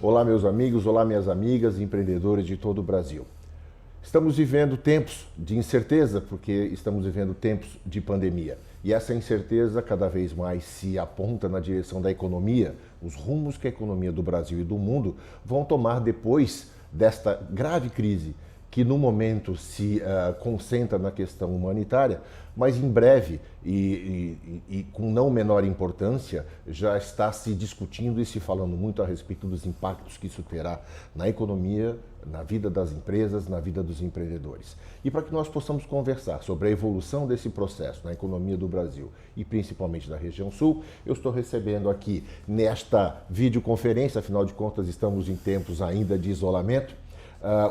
Olá, meus amigos, olá, minhas amigas, empreendedores de todo o Brasil. Estamos vivendo tempos de incerteza, porque estamos vivendo tempos de pandemia. E essa incerteza cada vez mais se aponta na direção da economia, os rumos que a economia do Brasil e do mundo vão tomar depois desta grave crise, que no momento se concentra na questão humanitária, mas em breve e com não menor importância, já está se discutindo e se falando muito a respeito dos impactos que isso terá na economia, na vida das empresas, na vida dos empreendedores. E para que nós possamos conversar sobre a evolução desse processo na economia do Brasil e principalmente da região sul, eu estou recebendo aqui nesta videoconferência, afinal de contas estamos em tempos ainda de isolamento,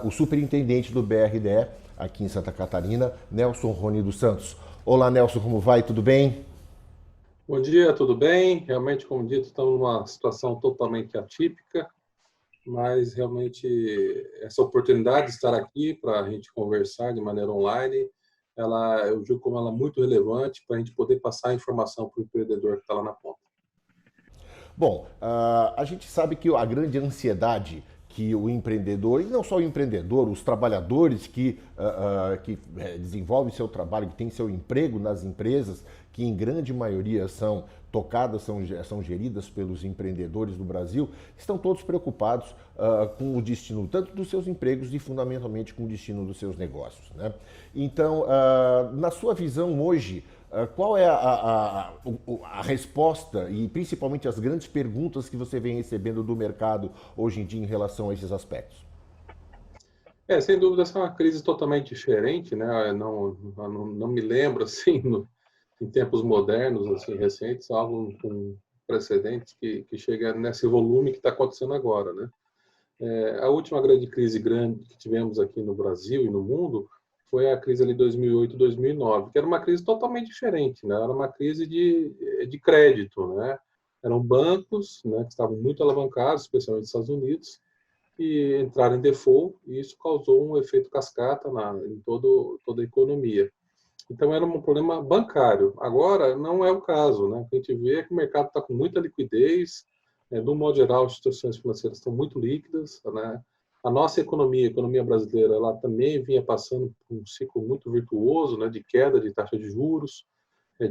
o superintendente do BRDE aqui em Santa Catarina, Nelson Rony dos Santos. Olá, Nelson, como vai? Tudo bem? Bom dia, tudo bem? Realmente, como dito, estamos numa situação totalmente atípica, mas realmente essa oportunidade de estar aqui para a gente conversar de maneira online, eu julgo como ela muito relevante para a gente poder passar a informação para o empreendedor que está lá na ponta. Bom, a gente sabe que a grande ansiedade que o empreendedor, e não só o empreendedor, os trabalhadores que desenvolvem seu trabalho, que têm seu emprego nas empresas, que em grande maioria são tocadas, são geridas pelos empreendedores do Brasil, estão todos preocupados com o destino tanto dos seus empregos e fundamentalmente com o destino dos seus negócios, né? Então, na sua visão hoje, qual é a resposta e principalmente as grandes perguntas que você vem recebendo do mercado hoje em dia em relação a esses aspectos? Sem dúvida, essa é uma crise totalmente diferente, né? Eu não me lembro, assim, em tempos modernos, assim, recentes, algo com precedentes que chega nesse volume que está acontecendo agora, né? A última grande crise grande que tivemos aqui no Brasil e no mundo foi a crise ali de 2008, 2009, que era uma crise totalmente diferente, né? Era uma crise de crédito, né? Eram bancos, né, que estavam muito alavancados, especialmente nos Estados Unidos, e entraram em default, e isso causou um efeito cascata em toda a economia. Então era um problema bancário. Agora não é o caso, né? O que a gente vê é que o mercado está com muita liquidez, no modo geral, as instituições financeiras estão muito líquidas, né? A nossa economia, a economia brasileira, ela também vinha passando por um ciclo muito virtuoso, né, de queda de taxa de juros,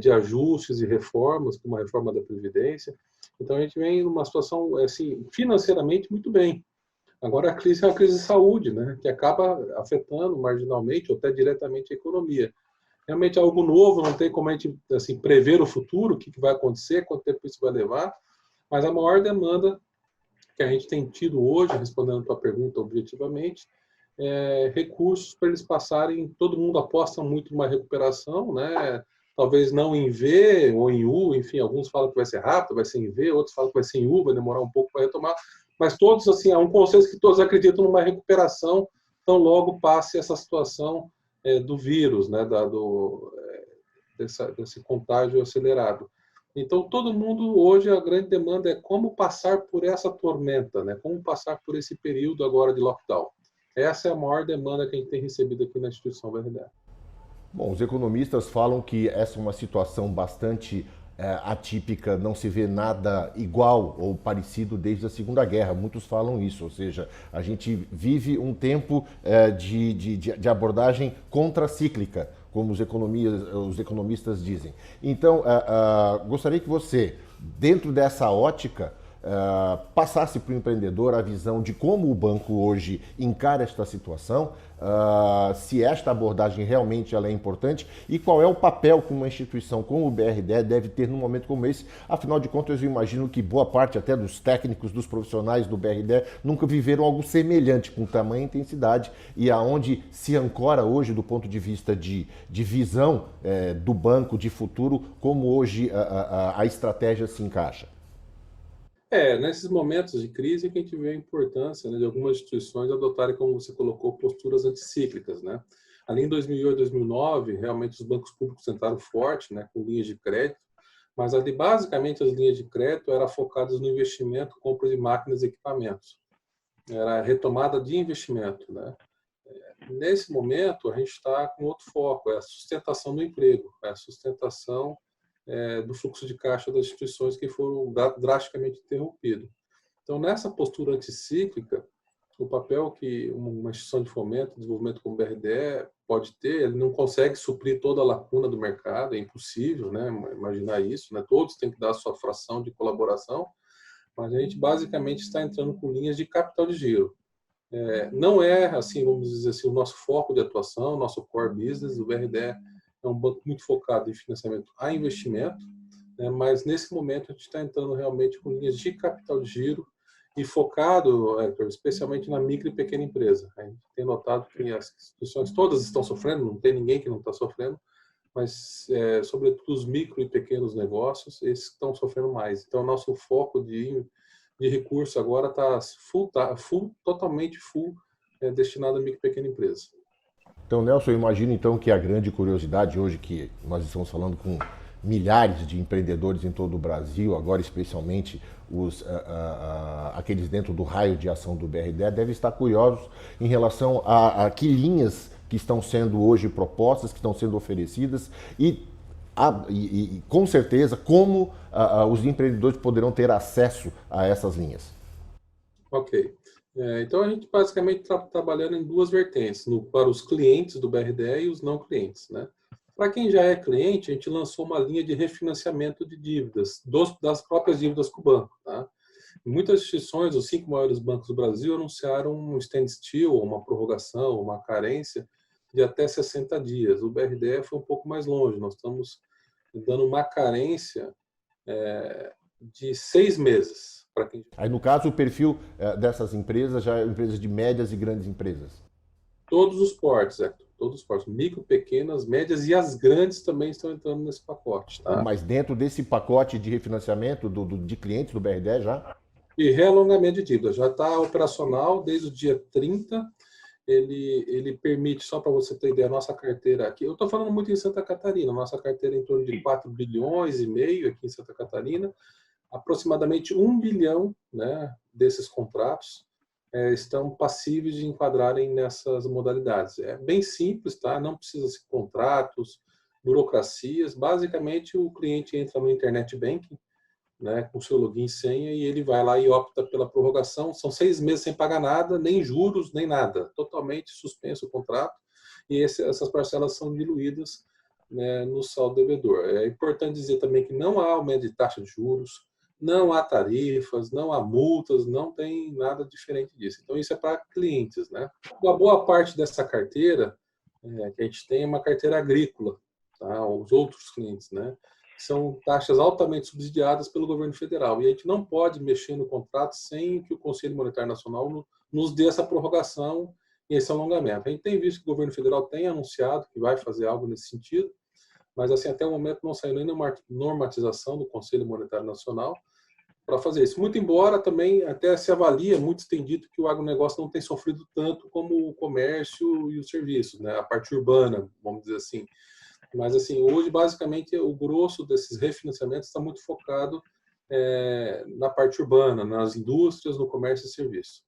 de ajustes e reformas, como a reforma da Previdência. Então, a gente vem numa situação, assim, financeiramente muito bem. Agora, a crise é uma crise de saúde, né, que acaba afetando marginalmente ou até diretamente a economia. Realmente é algo novo, não tem como a gente assim, prever o futuro, o que vai acontecer, quanto tempo isso vai levar, mas a maior demanda que a gente tem tido hoje, respondendo a tua pergunta objetivamente, recursos para eles passarem. Todo mundo aposta muito numa recuperação, né? Talvez não em V ou em U, enfim, alguns falam que vai ser rápido, vai ser em V, outros falam que vai ser em U, vai demorar um pouco para retomar, mas todos, assim, há um consenso que todos acreditam numa recuperação, tão logo passe essa situação do vírus, né? Desse contágio acelerado. Então, todo mundo, hoje, a grande demanda é como passar por essa tormenta, né? Como passar por esse período agora de lockdown. Essa é a maior demanda que a gente tem recebido aqui na instituição BRDE. Bom, os economistas falam que essa é uma situação bastante atípica, não se vê nada igual ou parecido desde a Segunda Guerra. Muitos falam isso, ou seja, a gente vive um tempo de abordagem contracíclica, como os economistas dizem. Então, gostaria que você, dentro dessa ótica, passasse para o empreendedor a visão de como o banco hoje encara esta situação, se esta abordagem realmente ela é importante e qual é o papel que uma instituição como o BRDE deve ter num momento como esse. Afinal de contas, eu imagino que boa parte até dos técnicos, dos profissionais do BRDE nunca viveram algo semelhante, com tamanha intensidade e aonde se ancora hoje do ponto de vista de visão do banco de futuro, como hoje a estratégia se encaixa. Nesses momentos de crise que a gente vê a importância, né, de algumas instituições adotarem, como você colocou, posturas anticíclicas, né? Ali em 2008, 2009, realmente os bancos públicos entraram forte, né, com linhas de crédito, mas ali basicamente as linhas de crédito eram focadas no investimento, compra de máquinas e equipamentos. Era a retomada de investimento, né? Nesse momento, a gente está com outro foco, é a sustentação do emprego, é a sustentação do fluxo de caixa das instituições que foram drasticamente interrompidos. Então, nessa postura anticíclica, o papel que uma instituição de fomento, desenvolvimento como o BRDE pode ter, ele não consegue suprir toda a lacuna do mercado, é impossível, né, imaginar isso, né, todos têm que dar a sua fração de colaboração, mas a gente basicamente está entrando com linhas de capital de giro. Não é, assim, vamos dizer assim, o nosso foco de atuação, o nosso core business. O BRDE é um banco muito focado em financiamento a investimento, né, mas nesse momento a gente está entrando realmente com linhas de capital de giro e focado, Hector, especialmente na micro e pequena empresa. A gente tem notado que as instituições todas estão sofrendo, não tem ninguém que não está sofrendo, mas, sobretudo, os micro e pequenos negócios, esses estão sofrendo mais. Então, o nosso foco de recurso agora está totalmente full, destinado a micro e pequena empresa. Então, Nelson, eu imagino então que a grande curiosidade hoje, que nós estamos falando com milhares de empreendedores em todo o Brasil, agora especialmente aqueles dentro do raio de ação do BRDE, devem estar curiosos em relação a que linhas que estão sendo hoje propostas, que estão sendo oferecidas e com certeza como os empreendedores poderão ter acesso a essas linhas. Ok. Então, a gente basicamente está trabalhando em duas vertentes, para os clientes do BRDE e os não clientes, né? Para quem já é cliente, a gente lançou uma linha de refinanciamento de dívidas, das próprias dívidas com o banco. Tá? Muitas instituições, os 5 maiores bancos do Brasil, anunciaram um standstill, uma prorrogação, uma carência de até 60 dias. O BRDE foi um pouco mais longe, nós estamos dando uma carência de 6 meses. Aí, no caso, o perfil dessas empresas já é empresas de médias e grandes empresas? Todos os portes, Hector. Todos os portes, micro, pequenas, médias e as grandes também estão entrando nesse pacote. Tá? Mas dentro desse pacote de refinanciamento de clientes do BRDE já? E realongamento de dívida. Já está operacional desde o dia 30. Ele permite, só para você ter ideia, a nossa carteira aqui, eu estou falando muito em Santa Catarina, nossa carteira é em torno de 4,5 bilhões aqui em Santa Catarina, aproximadamente 1 bilhão, né, desses contratos estão passíveis de enquadrarem nessas modalidades. É bem simples, tá? Não precisa de contratos, burocracias. Basicamente, o cliente entra no Internet Banking, né, com seu login e senha, e ele vai lá e opta pela prorrogação. São 6 meses sem pagar nada, nem juros, nem nada. Totalmente suspenso o contrato. E essas parcelas são diluídas, né, no saldo devedor. É importante dizer também que não há aumento de taxa de juros, não há tarifas, não há multas, não tem nada diferente disso. Então, isso é para clientes, né? Uma boa parte dessa carteira que a gente tem é uma carteira agrícola, tá? Os outros clientes, né? São taxas altamente subsidiadas pelo governo federal. E a gente não pode mexer no contrato sem que o Conselho Monetário Nacional nos dê essa prorrogação e esse alongamento. A gente tem visto que o governo federal tem anunciado que vai fazer algo nesse sentido, mas assim, até o momento não saiu nenhuma normatização do Conselho Monetário Nacional para fazer isso. Muito embora também até se avalia, muitos têm dito que o agronegócio não tem sofrido tanto como o comércio e os serviços, né? A parte urbana, vamos dizer assim. Mas assim, hoje basicamente o grosso desses refinanciamentos está muito focado na parte urbana, nas indústrias, no comércio e serviço.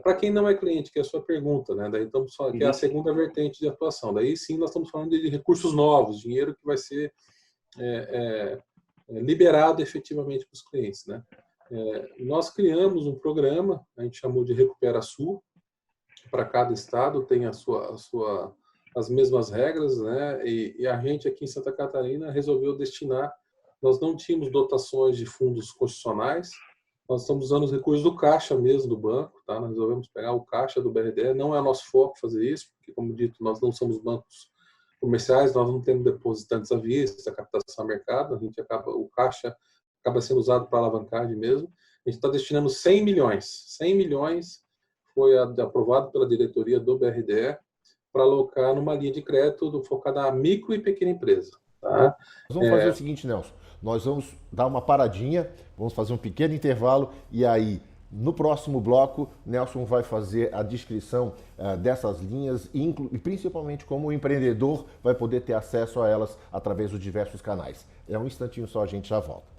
Para quem não é cliente, que é a sua pergunta, né? Daí estamos falando que é a segunda vertente de atuação. Daí sim nós estamos falando de recursos novos, dinheiro que vai ser liberado efetivamente para os clientes, né? Nós criamos um programa, a gente chamou de Recupera Sul, para cada estado tem as mesmas regras, né? E a gente aqui em Santa Catarina resolveu destinar, nós não tínhamos dotações de fundos constitucionais, nós estamos usando os recursos do caixa mesmo do banco, tá? Nós resolvemos pegar o caixa do BRDE, não é nosso foco fazer isso, porque, como dito, nós não somos bancos comerciais, nós não temos depositantes à vista, captação a mercado, o caixa acaba sendo usado para alavancagem mesmo. A gente está destinando 100 milhões. 100 milhões foi aprovado pela diretoria do BRDE para alocar numa linha de crédito focada na micro e pequena empresa. Tá? Nós vamos fazer o seguinte, Nelson, nós vamos dar uma paradinha, vamos fazer um pequeno intervalo e aí, no próximo bloco, Nelson vai fazer a descrição dessas linhas e principalmente como o empreendedor vai poder ter acesso a elas através dos diversos canais. É um instantinho só, a gente já volta.